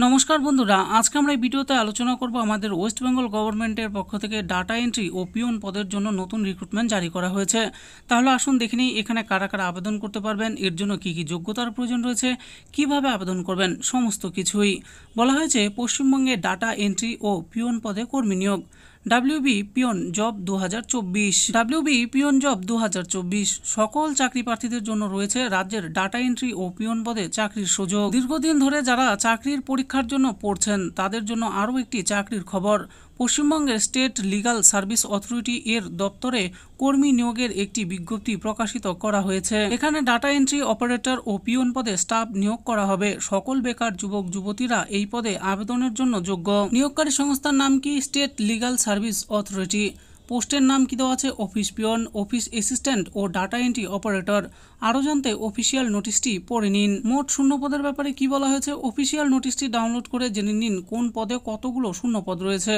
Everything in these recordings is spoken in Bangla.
নমস্কার বন্ধুরা, আজকে আমরা এই ভিডিওতে আলোচনা করব আমাদের ওয়েস্ট বেঙ্গল গভর্নমেন্টের পক্ষ থেকে ডাটা এন্ট্রি ও পিওন পদের জন্য নতুন রিক্রুটমেন্ট জারি করা হয়েছে। তাহলে আসুন দেখে নিই এখানে কারা কারা আবেদন করতে পারবেন, এর জন্য কী কী যোগ্যতার প্রয়োজন রয়েছে, কিভাবে আবেদন করবেন, সমস্ত কিছুই বলা হয়েছে। পশ্চিমবঙ্গে ডাটা এন্ট্রি ও পিওন পদে কর্মী নিয়োগ। WB peon job 2024। WB peon job 2024 সকল চাকরি প্রার্থীদের জন্য রয়েছে রাজ্যের ডাটা এন্ট্রি ও পিওন পদে চাকরির সুযোগ। দীর্ঘদিন ধরে যারা চাকরির পরীক্ষার জন্য পড়ছেন তাদের জন্য আরও একটি চাকরির খবর। পশ্চিমবঙ্গের স্টেট লিগাল সার্ভিস অথরিটি এর দপ্তরে কর্মী নিয়োগের একটি বিজ্ঞপ্তি প্রকাশিত করা হয়েছে। এখানে ডাটা এন্ট্রি অপারেটর ও পিওন পদে স্টাফ নিয়োগ করা হবে। সকল বেকার যুবক যুবতীরা এই পদে আবেদনের জন্য যোগ্য। নিয়োগকারী সংস্থার নাম কি? State legal service authority. পোস্টের নাম কি দেওয়া আছে? অফিস পিওন, অফিস অ্যাসিস্ট্যান্ট ও ডাটা এন্ট্রি অপারেটর। আরও জানতে অফিসিয়াল নোটিশটি পড়ে নিন। মোট শূন্য পদের ব্যাপারে কি বলা হয়েছে? অফিসিয়াল নোটিশটি ডাউনলোড করে জেনে নিন কোন পদে কতগুলো শূন্য পদ রয়েছে।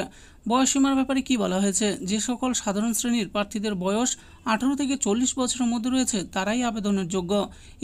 বয়সসীমার ব্যাপারে কি বলা হয়েছে? যে সকল সাধারণ শ্রেণীর প্রার্থীদের বয়স 18 থেকে 40 বছরের মধ্যে রয়েছে তারাই আবেদনের যোগ্য।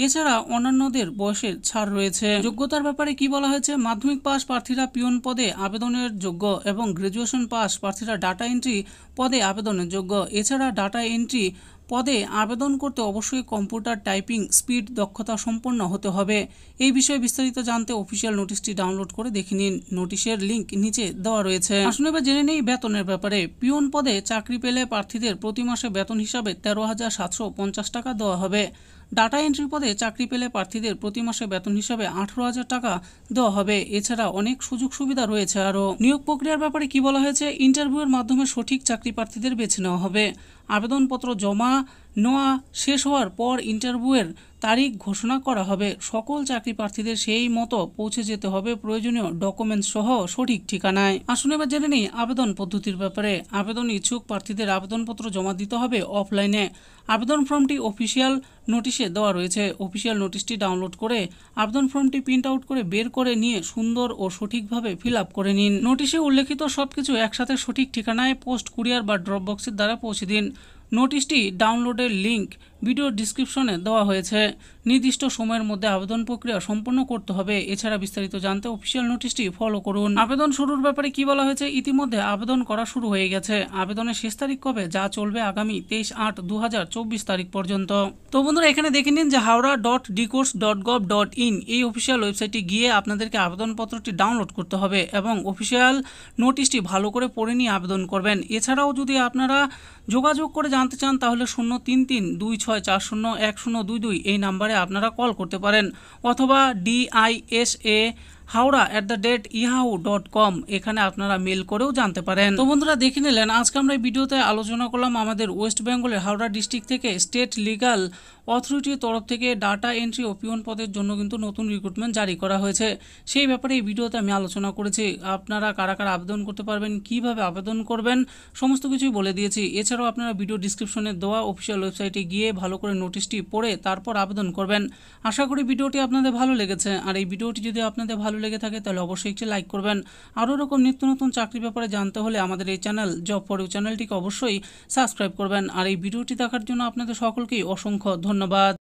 এছাড়া অন্যান্যদের বয়সের ছাড় রয়েছে। যোগ্যতার ব্যাপারে কি বলা হয়েছে? মাধ্যমিক পাস প্রার্থীরা পিওন পদে আবেদনের যোগ্য এবং গ্র্যাজুয়েশন পাস প্রার্থীরা ডাটা এন্ট্রি পদে আবেদনের যোগ্য। এছাড়া ডাটা এন্ট্রি পদে আবেদন করতে অবশ্যই কম্পিউটার টাইপিং স্পিড দক্ষতা সম্পন্ন হতে হবে। এই বিষয়ে বিস্তারিত জানতে অফিসিয়াল নোটিশটি ডাউনলোড করে দেখে নিন। নোটিশের লিঙ্ক নিচে দেওয়া রয়েছে। আসুন এবার জেনে নেই বেতনের ব্যাপারে। পিওন পদে চাকরি পেলে প্রার্থীদের প্রতি মাসে বেতন হিসাবে 13,750 টাকা দেওয়া হবে। ডাটা এন্ট্রি পদে চাকরি পেলে প্রার্থীদের প্রতি মাসে বেতন হিসাবে 18,000 টাকা দেওয়া হবে। এছাড়া অনেক সুযোগ সুবিধা রয়েছে। আরও নিয়োগ প্রক্রিয়ার ব্যাপারে কি বলা হয়েছে? ইন্টারভিউয়ের মাধ্যমে সঠিক চাকরি প্রার্থীদের বেছে নেওয়া হবে। আবেদনপত্র জমা নেওয়া শেষ হওয়ার পর ইন্টারভিউয়ের তারিখ ঘোষণা করা হবে। সকল চাকরি প্রার্থীদের সেই মতো পৌঁছে যেতে হবে প্রয়োজনীয় ডকুমেন্টস সহ সঠিক ঠিকানায়। আসুন এবার জেনে নিই আবেদন পদ্ধতির ব্যাপারে। আবেদন ইচ্ছুক প্রার্থীদের আবেদনপত্র জমা দিতে হবে অফলাইনে। আবেদন ফর্মটি অফিসিয়াল নোটিশে দেওয়া রয়েছে। অফিসিয়াল নোটিশটি ডাউনলোড করে আবেদন ফর্মটি প্রিন্ট আউট করে বের করে নিয়ে সুন্দর ও সঠিকভাবে ফিল আপ করে নিন। নোটিশে উল্লেখিত সবকিছু একসাথে সঠিক ঠিকানায় পোস্ট, কুরিয়ার বা ড্রপ বক্সের দ্বারা পৌঁছে দিন। নোটিশটি ডাউনলোডের লিঙ্ক ভিডিও ডিসক্রিপশনে দেওয়া হয়েছে। নির্দিষ্ট সময়ের মধ্যে আবেদন প্রক্রিয়া সম্পন্ন করতে হবে। এছাড়া বিস্তারিত জানতে অফিসিয়াল নোটিশটি ফলো করুন। আবেদন শুরুর ব্যাপারে কি বলা হয়েছে? ইতিমধ্যে আবেদন করা শুরু হয়ে গেছে। আবেদনের শেষ তারিখ কবে? যা চলবে আগামী 23/8/2024 তারিখ পর্যন্ত। তো বন্ধুরা, এখানে দেখে নিন যে howrah.dcourse.gov.in এই অফিসিয়াল ওয়েবসাইটে গিয়ে আপনাদেরকে আবেদনপত্রটি ডাউনলোড করতে হবে এবং অফিসিয়াল নোটিশটি ভালো করে পড়ে নিয়ে আবেদন করবেন। এছাড়াও যদি আপনারা যোগাযোগ করে জানতে চান তাহলে 03326401022 এই নাম্বারে আপনারা কল করতে পারেন, অথবা DISA@yahoo.com এখানে আপনারা মেল করেও জানতে পারেন। তো বন্ধুরা, দেখে নিলেন আজকে আমরা এই ভিডিওতে আলোচনা করলাম আমাদের ওয়েস্ট বেঙ্গলের হাওড়া ডিস্ট্রিক্ট থেকে স্টেট লিগাল অথরিটির তরফ থেকে ডাটা এন্ট্রি ও পিওন পদের জন্য কিন্তু নতুন রিক্রুটমেন্ট জারি করা হয়েছে। সেই ব্যাপারে এই ভিডিওতে আমি আলোচনা করেছি। আপনারা কারা কারা আবেদন করতে পারবেন, কিভাবে আবেদন করবেন, সমস্ত কিছুই বলে দিয়েছি। এছাড়াও আপনারা ভিডিও ডিসক্রিপশনে দেওয়া অফিসিয়াল ওয়েবসাইটে গিয়ে ভালো করে নোটিশটি পড়ে তারপর আবেদন করবেন। আশা করি ভিডিওটি আপনাদের ভালো লেগেছে। আর এই ভিডিওটি যদি আপনাদের ভালো লেগে থাকে তাহলে অবশ্যই একটি লাইক করবেন। আরও এরকম নিত্য নতুন চাকরি ব্যাপারে জানতে হলে আমাদের এই চ্যানেল জব ফর ইউ চ্যানেলটিকে অবশ্যই সাবস্ক্রাইব করবেন। আর এই ভিডিওটি দেখার জন্য আপনাদের সকলকেই অসংখ্য ধন্যবাদ।